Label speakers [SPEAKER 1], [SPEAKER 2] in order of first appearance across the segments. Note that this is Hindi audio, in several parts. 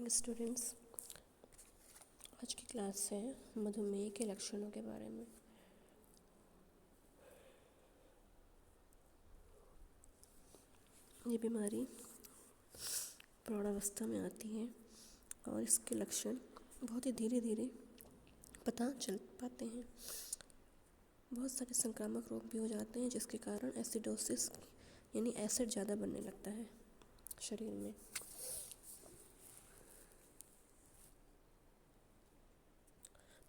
[SPEAKER 1] Morning students. आज की क्लास है मधुमेह के लक्षणों के बारे में। ये बीमारी प्रौढ़ावस्था में आती है और इसके लक्षण बहुत ही धीरे धीरे पता चल पाते हैं। बहुत सारे संक्रामक रोग भी हो जाते हैं जिसके कारण एसिडोसिस यानी एसिड ज़्यादा बनने लगता है शरीर में।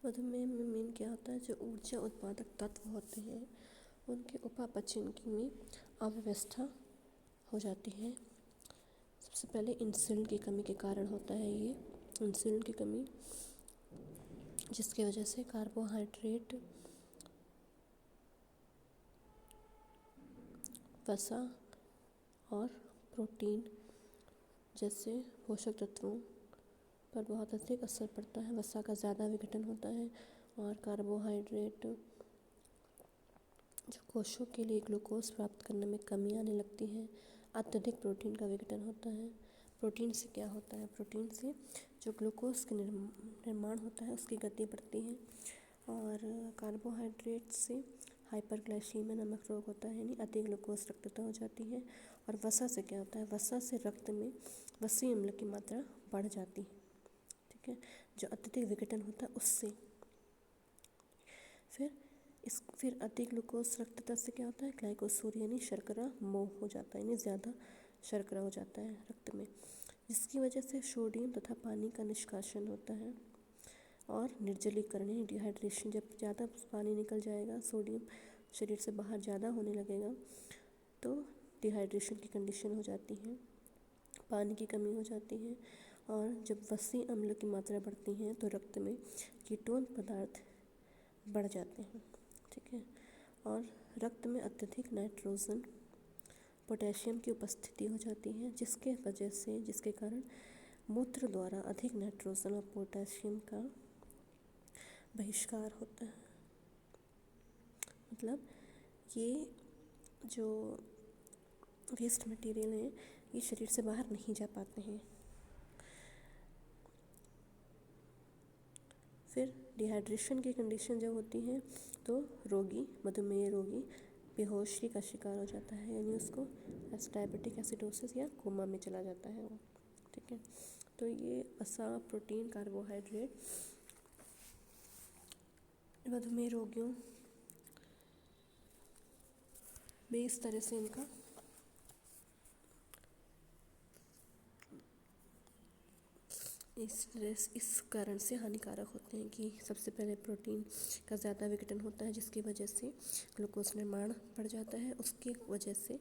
[SPEAKER 1] मधुमेह में मेन क्या होता है, जो ऊर्जा उत्पादक तत्व होते हैं उनके उपापचय में अव्यवस्था हो जाती है। सबसे पहले इंसुलिन की कमी के कारण होता है ये इंसुलिन की कमी, जिसकी वजह से कार्बोहाइड्रेट, वसा और प्रोटीन जैसे पोषक तत्वों पर बहुत अधिक असर पड़ता है। वसा का ज़्यादा विघटन होता है और कार्बोहाइड्रेट जो कोशों के लिए ग्लूकोज प्राप्त करने में कमी आने लगती है। अत्यधिक प्रोटीन का विघटन होता है। प्रोटीन से क्या होता है, प्रोटीन से जो ग्लूकोज के निर्माण होता है उसकी गति बढ़ती है। और कार्बोहाइड्रेट से हाइपरग्लाइसीमिया नामक रोग होता है, यानी अति ग्लूकोज रक्तता हो जाती है। और वसा से क्या होता है, वसा से रक्त में वसीय अम्ल की मात्रा बढ़ जाती है। ठीक है, जो अत्यधिक विघटन होता है उससे। फिर अति ग्लूकोज रक्तता से क्या होता है, ग्लाइकोसूरिया यानी शर्करा मोह हो जाता है, यानी ज़्यादा शर्करा हो जाता है रक्त में, जिसकी वजह से सोडियम तथा पानी का निष्कासन होता है। और निर्जलीकरण यानी डिहाइड्रेशन, जब ज़्यादा पानी निकल जाएगा, सोडियम शरीर से बाहर ज़्यादा होने लगेगा तो डिहाइड्रेशन की कंडीशन हो जाती है, पानी की कमी हो जाती है। और जब वसीय अम्ल की मात्रा बढ़ती है तो रक्त में कीटोन पदार्थ बढ़ जाते हैं। ठीक है, और रक्त में अत्यधिक नाइट्रोजन, पोटेशियम की उपस्थिति हो जाती है, जिसके कारण मूत्र द्वारा अधिक नाइट्रोजन और पोटेशियम का बहिष्कार होता है। मतलब ये जो वेस्ट मटेरियल हैं ये शरीर से बाहर नहीं जा पाते हैं। फिर डिहाइड्रेशन की कंडीशन जब होती है तो मधुमेह रोगी बेहोशी का शिकार हो जाता है, यानी उसको डायबिटिक एसिडोसिस या कोमा में चला जाता है वो। ठीक है, तो ये वसा, प्रोटीन, कार्बोहाइड्रेट मधुमेह रोगियों में इस तरह से इस कारण से हानिकारक होते हैं कि सबसे पहले प्रोटीन का ज़्यादा विघटन होता है, जिसकी वजह से ग्लूकोज निर्माण बढ़ जाता है। उसकी वजह से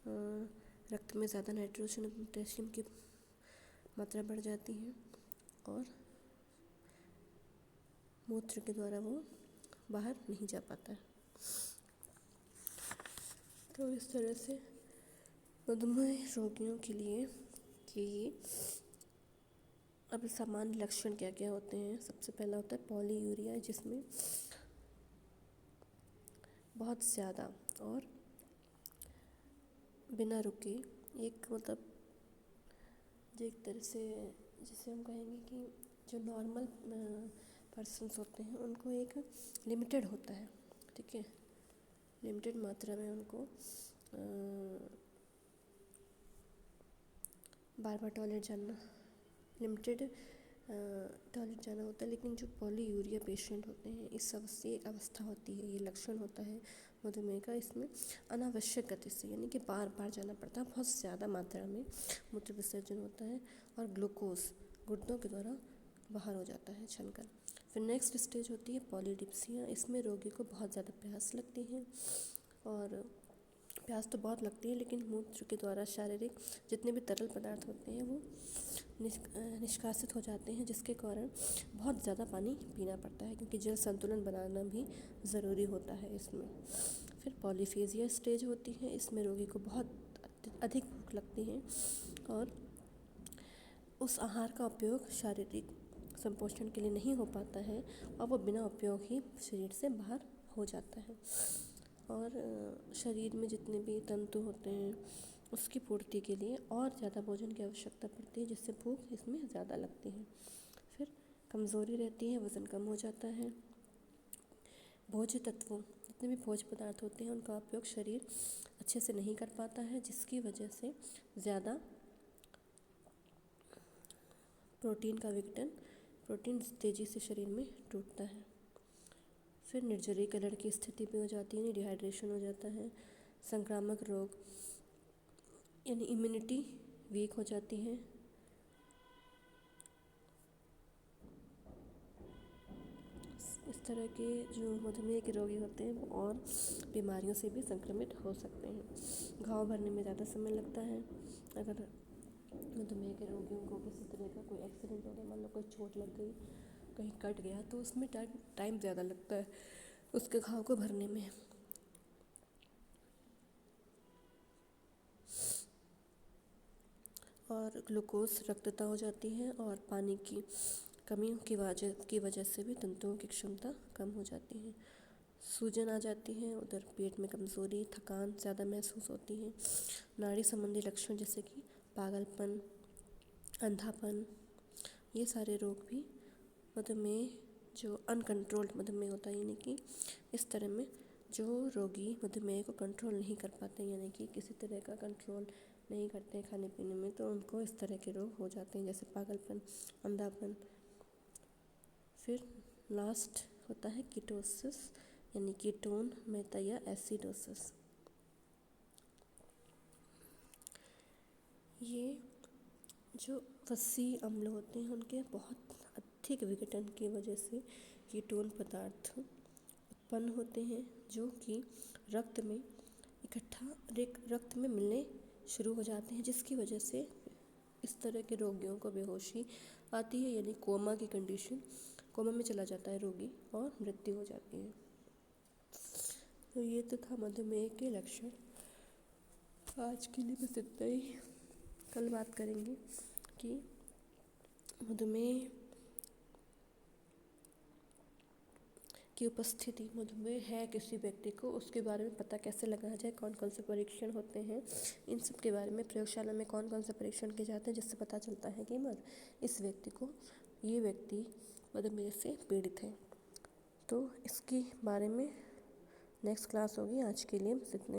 [SPEAKER 1] रक्त में ज़्यादा नाइट्रोजन और पोटेशियम की मात्रा बढ़ जाती है और मूत्र के द्वारा वो बाहर नहीं जा पाता है। तो इस तरह से मधुमेह रोगियों के लिए कि अब सामान्य लक्षण क्या क्या होते हैं। सबसे पहला होता है पॉलीयूरिया, जिसमें बहुत ज़्यादा और बिना रुके एक तरह से जिसे हम कहेंगे कि जो नॉर्मल पर्सन्स होते हैं उनको एक लिमिटेड होता है। ठीक है, लिमिटेड मात्रा में उनको बार बार टॉयलेट जाना होता है। लेकिन जो पॉलीयूरिया पेशेंट होते हैं, इस सबसे एक अवस्था होती है, ये लक्षण होता है मधुमेह का। इसमें अनावश्यक गति से, यानी कि बार बार जाना पड़ता है, बहुत ज़्यादा मात्रा में मूत्र विसर्जन होता है और ग्लूकोज गुर्दों के द्वारा बाहर हो जाता है छनकर। फिर नेक्स्ट स्टेज होती है पॉलीडिप्सिया। इसमें रोगी को बहुत ज़्यादा प्यास लगती है, और प्यास तो बहुत लगती है लेकिन मूत्र के द्वारा शारीरिक जितने भी तरल पदार्थ होते हैं वो निष्कासित हो जाते हैं, जिसके कारण बहुत ज़्यादा पानी पीना पड़ता है, क्योंकि जल संतुलन बनाना भी ज़रूरी होता है इसमें। फिर पॉलीफेजिया स्टेज होती है। इसमें रोगी को बहुत अधिक भूख लगती है और उस आहार का उपयोग शारीरिक संपोषण के लिए नहीं हो पाता है और वो बिना उपयोग ही शरीर से बाहर हो जाता है। और शरीर में जितने भी तंतु होते हैं उसकी पूर्ति के लिए और ज़्यादा भोजन की आवश्यकता पड़ती है, जिससे भूख इसमें ज़्यादा लगती है। फिर कमज़ोरी रहती है, वज़न कम हो जाता है। भोज्य तत्वों, जितने भी भोज्य पदार्थ होते हैं उनका उपयोग शरीर अच्छे से नहीं कर पाता है, जिसकी वजह से ज़्यादा प्रोटीन का विघटन, प्रोटीन तेज़ी से शरीर में टूटता है। फिर निर्जलीकरण की स्थिति भी हो जाती है, डिहाइड्रेशन हो जाता है। संक्रामक रोग यानी इम्यूनिटी वीक हो जाती है। इस तरह के जो मधुमेह के रोगी होते हैं वो और बीमारियों से भी संक्रमित हो सकते हैं। घाव भरने में ज़्यादा समय लगता है। अगर मधुमेह के रोगियों को किसी तरह का कोई एक्सीडेंट हो गया, मान लो कोई चोट लग गई, कहीं कट गया, तो उसमें टाइम ज़्यादा लगता है उसके घाव को भरने में। और ग्लूकोज रक्तता हो जाती है और पानी की कमी की वजह से भी तंतुओं की क्षमता कम हो जाती है। सूजन आ जाती है, उधर पेट में कमज़ोरी, थकान ज़्यादा महसूस होती है। नाड़ी संबंधी लक्षण जैसे कि पागलपन, अंधापन, ये सारे रोग भी मधुमेह, जो अनकंट्रोल्ड मधुमेह होता है, यानी कि इस तरह में जो रोगी मधुमेह को कंट्रोल नहीं कर पाते, यानी कि किसी तरह का कंट्रोल नहीं करते हैं खाने पीने में, तो उनको इस तरह के रोग हो जाते हैं, जैसे पागलपन, अंधापन। फिर लास्ट होता है कीटोसिस, यानी कीटोन मेटा या एसिडोसिस। ये जो वसा अम्ल होते हैं उनके बहुत अधिक विघटन की वजह से कीटोन पदार्थ उत्पन्न होते हैं, जो कि रक्त में रक्त में मिलने शुरू हो जाते हैं, जिसकी वजह से इस तरह के रोगियों को बेहोशी आती है, यानी कोमा में चला जाता है रोगी और मृत्यु हो जाती है। तो ये तो था मधुमेह के लक्षण। आज के लिए बस इतना ही। कल बात करेंगे कि मधुमेह की उपस्थिति, मधुमेह है किसी व्यक्ति को, उसके बारे में पता कैसे लगाया जाए, कौन कौन से परीक्षण होते हैं, इन सब के बारे में प्रयोगशाला में कौन कौन से परीक्षण किए जाते हैं, जिससे पता चलता है कि ये व्यक्ति मधुमेह से पीड़ित है। तो इसके बारे में नेक्स्ट क्लास होगी। आज के लिए बस इतना।